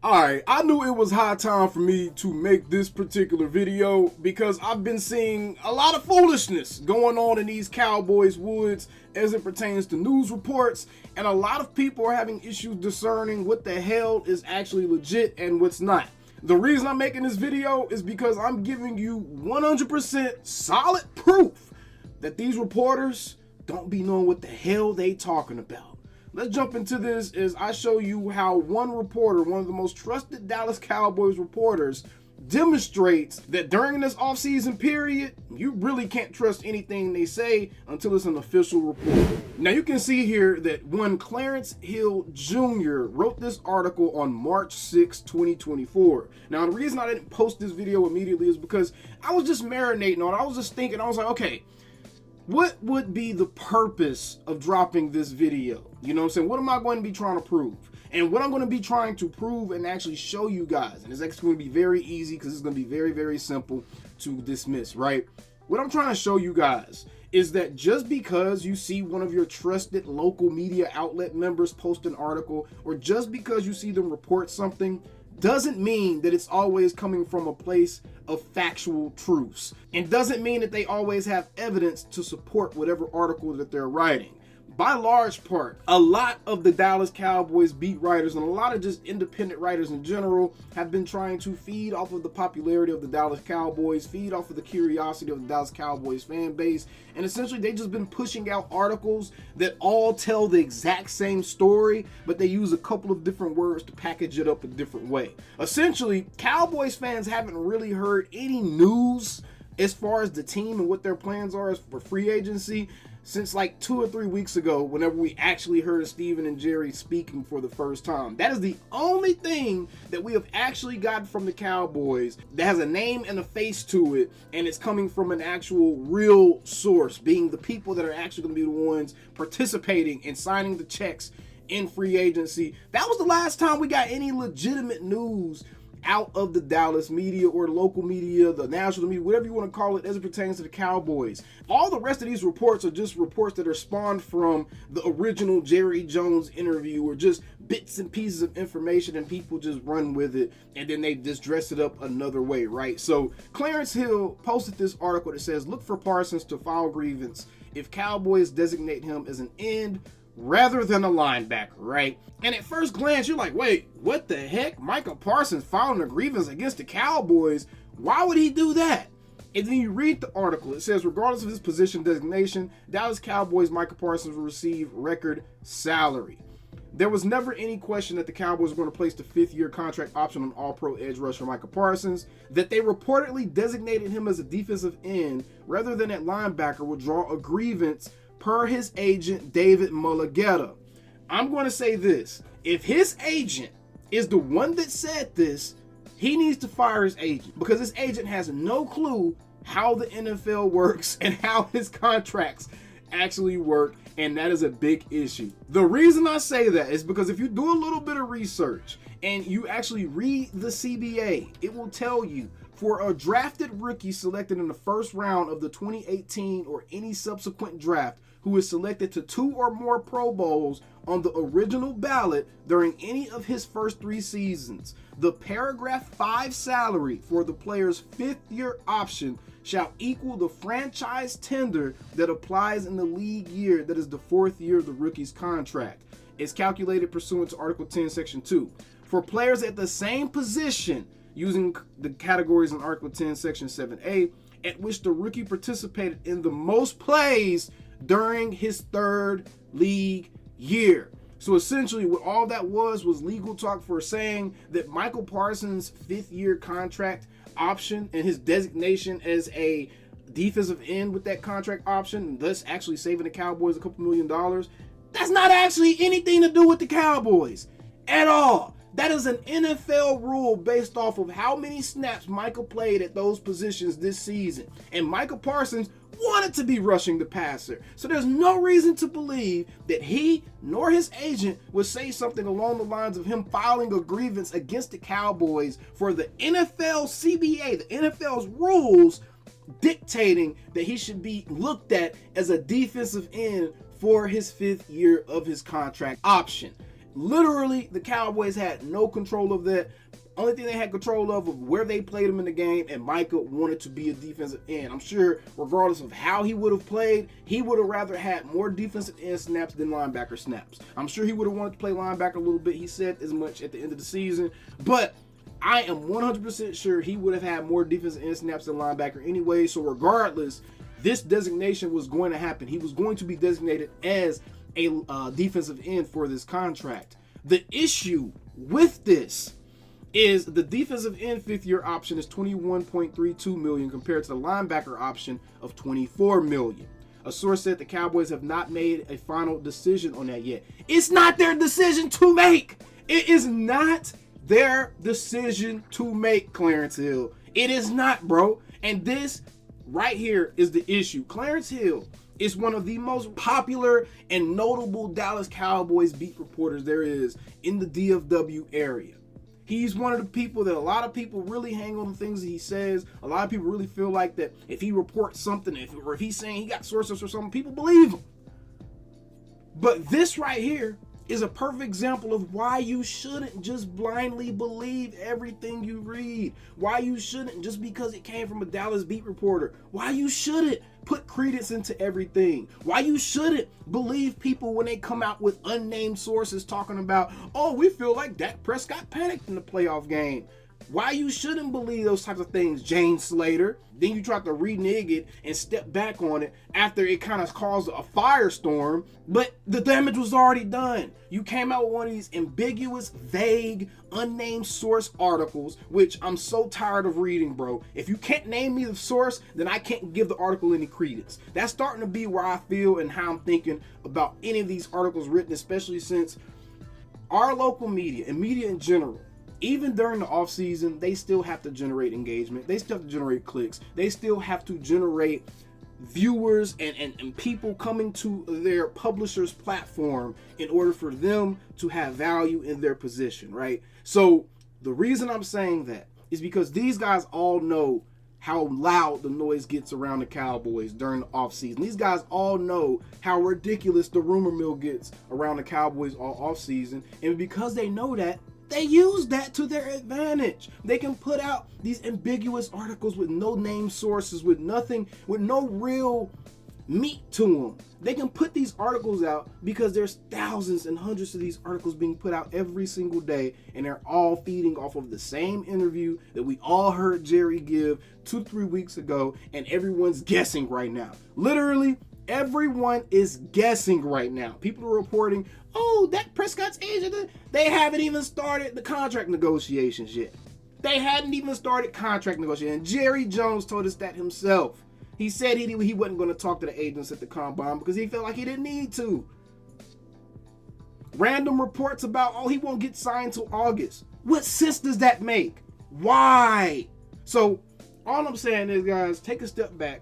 Alright, I knew it was high time for me to make this particular video because I've been seeing a lot of foolishness going on in these Cowboys woods as it pertains to news reports, and a lot of people are having issues discerning what the hell is actually legit and what's not. The reason I'm making this video is because I'm giving you 100% solid proof that these reporters don't be knowing what the hell they talking about. Let's jump into this as I show you how one reporter, one of the most trusted Dallas Cowboys reporters, demonstrates that during this offseason period, you really can't trust anything they say until it's an official report. Now you can see here that one Clarence Hill Jr. wrote this article on March 6, 2024. Now the reason I didn't post this video immediately is because I was just marinating on it. I was just thinking, I was like, okay, what would be the purpose of dropping this video? You know what I'm saying? What am I going to be trying to prove? And what I'm going to be trying to prove and actually show you guys, and it's actually going to be very easy because it's going to be very, very simple to dismiss, right? What I'm trying to show you guys is that just because you see one of your trusted local media outlet members post an article, or just because you see them report something, doesn't mean that it's always coming from a place of factual truths, and doesn't mean that they always have evidence to support whatever article that they're writing. By large part, a lot of the Dallas Cowboys beat writers and a lot of just independent writers in general have been trying to feed off of the popularity of the Dallas Cowboys, feed off of the curiosity of the Dallas Cowboys fan base, and essentially they've just been pushing out articles that all tell the exact same story, but they use a couple of different words to package it up a different way. Essentially, Cowboys fans haven't really heard any news as far as the team and what their plans are for free agency since like 2 or 3 weeks ago, whenever we actually heard Steven and Jerry speaking for the first time. That is the only thing that we have actually gotten from the Cowboys that has a name and a face to it, and it's coming from an actual real source, being the people that are actually going to be the ones participating and signing the checks in free agency. That was the last time we got any legitimate news out of the Dallas media or local media, the national media, whatever you want to call it, as it pertains to the Cowboys. All the rest of these reports are just reports that are spawned from the original Jerry Jones interview, or just bits and pieces of information and people just run with it and then they just dress it up another way, right? So Clarence Hill posted this article that says, look for Parsons to file grievance if Cowboys designate him as an end rather than a linebacker, right? And at first glance, you're like, wait, what the heck? Micah Parsons filing a grievance against the Cowboys? Why would he do that? And then you read the article. It says, regardless of his position designation, Dallas Cowboys Micah Parsons will receive record salary. There was never any question that the Cowboys were going to place the 5th-year contract option on all-pro edge rusher Micah Parsons. That they reportedly designated him as a defensive end rather than at linebacker will draw a grievance per his agent, David Mulligetta. I'm going to say this. If his agent is the one that said this, he needs to fire his agent, because his agent has no clue how the NFL works and how his contracts actually work, and that is a big issue. The reason I say that is because if you do a little bit of research and you actually read the CBA, it will tell you for a drafted rookie selected in the first round of the 2018 or any subsequent draft who is selected to 2 or more Pro Bowls on the original ballot during any of his first 3 seasons, the paragraph 5 salary for the player's 5th-year option shall equal the franchise tender that applies in the league year that is the 4th year of the rookie's contract. It's calculated pursuant to Article 10, Section 2. For players at the same position, using the categories in Article 10, Section 7A, at which the rookie participated in the most plays during his 3rd league year. So essentially what all that was legal talk for saying that Micah Parsons' 5th-year contract option and his designation as a defensive end with that contract option, thus actually saving the Cowboys a couple $1 million, that's not actually anything to do with the Cowboys at all. That is an NFL rule based off of how many snaps Micah played at those positions this season. And Micah Parsons wanted to be rushing the passer. So there's no reason to believe that he nor his agent would say something along the lines of him filing a grievance against the Cowboys for the NFL CBA, the NFL's rules dictating that he should be looked at as a defensive end for his 5th year of his contract option. Literally, the Cowboys had no control of that. Only thing they had control of where they played him in the game, and Micah wanted to be a defensive end. I'm sure regardless of how he would have played, he would have rather had more defensive end snaps than linebacker snaps. I'm sure he would have wanted to play linebacker a little bit. He said as much at the end of the season, but I am 100% sure he would have had more defensive end snaps than linebacker anyway. So regardless, this designation was going to happen. He was going to be designated as a defensive end for this contract. The issue with this is the defensive end fifth-year option is $21.32 million compared to the linebacker option of $24 million. A source said the Cowboys have not made a final decision on that yet. It's not their decision to make. It is not their decision to make, Clarence Hill. It is not, bro. And this right here is the issue. Clarence Hill is one of the most popular and notable Dallas Cowboys beat reporters there is in the DFW area. He's one of the people that a lot of people really hang on the things that he says. A lot of people really feel like that if he reports something, or if he's saying he got sources or something, people believe him. But this right here is a perfect example of why you shouldn't just blindly believe everything you read. Why you shouldn't, just because it came from a Dallas beat reporter, why you shouldn't put credence into everything. Why you shouldn't believe people when they come out with unnamed sources talking about, oh, we feel like Dak Prescott panicked in the playoff game. Why you shouldn't believe those types of things, Jane Slater. Then you try to renege it and step back on it after it kind of caused a firestorm, but the damage was already done. You came out with one of these ambiguous, vague, unnamed source articles, which I'm so tired of reading, bro. If you can't name me the source, then I can't give the article any credence. That's starting to be where I feel and how I'm thinking about any of these articles written, especially since our local media and media in general, even during the offseason, they still have to generate engagement. They still have to generate clicks. They still have to generate viewers and people coming to their publisher's platform in order for them to have value in their position, right? So the reason I'm saying that is because these guys all know how loud the noise gets around the Cowboys during the offseason. These guys all know how ridiculous the rumor mill gets around the Cowboys all offseason. And because they know that, they use that to their advantage. They can put out these ambiguous articles with no name sources, with nothing, with no real meat to them. They can put these articles out because there's thousands and hundreds of these articles being put out every single day, and they're all feeding off of the same interview that we all heard Jerry give 2-3 weeks ago, and everyone's guessing right now. Literally, everyone is guessing right now. People are reporting, oh, Dak Prescott's agent, they haven't even started the contract negotiations yet. They hadn't even started contract negotiations. And Jerry Jones told us that himself. He said he wasn't going to talk to the agents at the combine because he felt like he didn't need to. Random reports about, oh, he won't get signed till August. What sense does that make? Why? So all I'm saying is, guys, take a step back.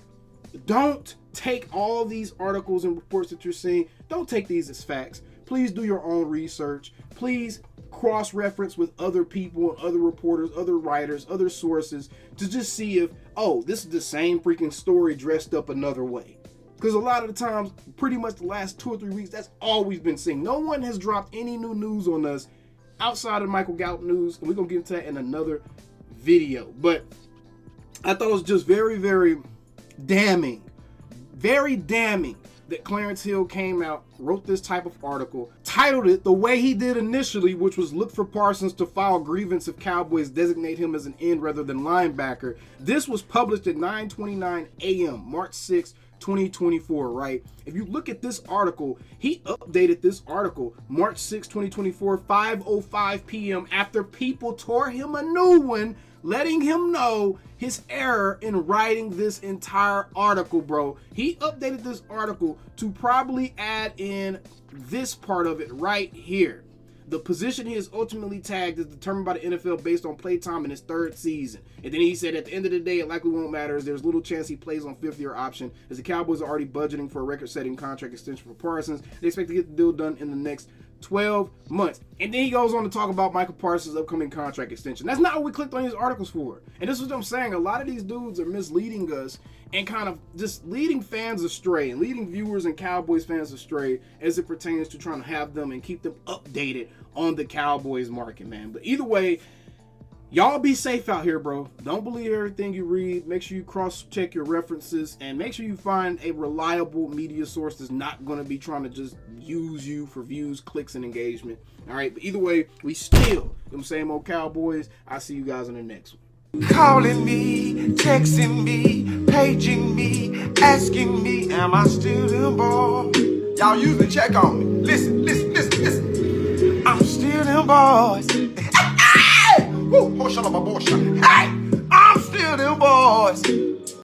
Don't take all these articles and reports that you're seeing. Don't take these as facts. Please do your own research. Please cross-reference with other people, other reporters, other writers, other sources to just see if, oh, this is the same freaking story dressed up another way. Because a lot of the times, pretty much the last 2 or 3 weeks, that's all we've been seeing. No one has dropped any new news on us outside of Michael Gallup news, and we're going to get into that in another video. But I thought it was just very, very damning that Clarence Hill came out, wrote this type of article, titled it the way he did initially, which was look for Parsons to file grievance if Cowboys designate him as an end rather than linebacker. This was published at 9:29 a.m., March 6, 2024, right? If you look at this article, he updated this article March 6, 2024, 5:05 p.m. after people tore him a new one, letting him know his error in writing this entire article, bro. He updated this article to probably add in this part of it right here. The position he is ultimately tagged is determined by the NFL based on play time in his 3rd season. And then he said at the end of the day, it likely won't matter as there's little chance he plays on 5th-year option as the Cowboys are already budgeting for a record-setting contract extension for Parsons. They expect to get the deal done in the next 12 months. And then he goes on to talk about Micah Parsons' upcoming contract extension. That's not what we clicked on these articles for. And this is what I'm saying. A lot of these dudes are misleading us and kind of just leading fans astray and leading viewers and Cowboys fans astray as it pertains to trying to have them and keep them updated on the Cowboys market, man. But either way, y'all be safe out here, bro. Don't believe everything you read. Make sure you cross-check your references and make sure you find a reliable media source that's not going to be trying to just use you for views, clicks, and engagement. All right, but either way, we still them same old Cowboys. I'll see you guys in the next one. Calling me, texting me, paging me, asking me, am I still them boys? Y'all usually check on me. Listen. I'm still them boys. Woo, oh, shut up, my boy. Hey, I'm still them boys.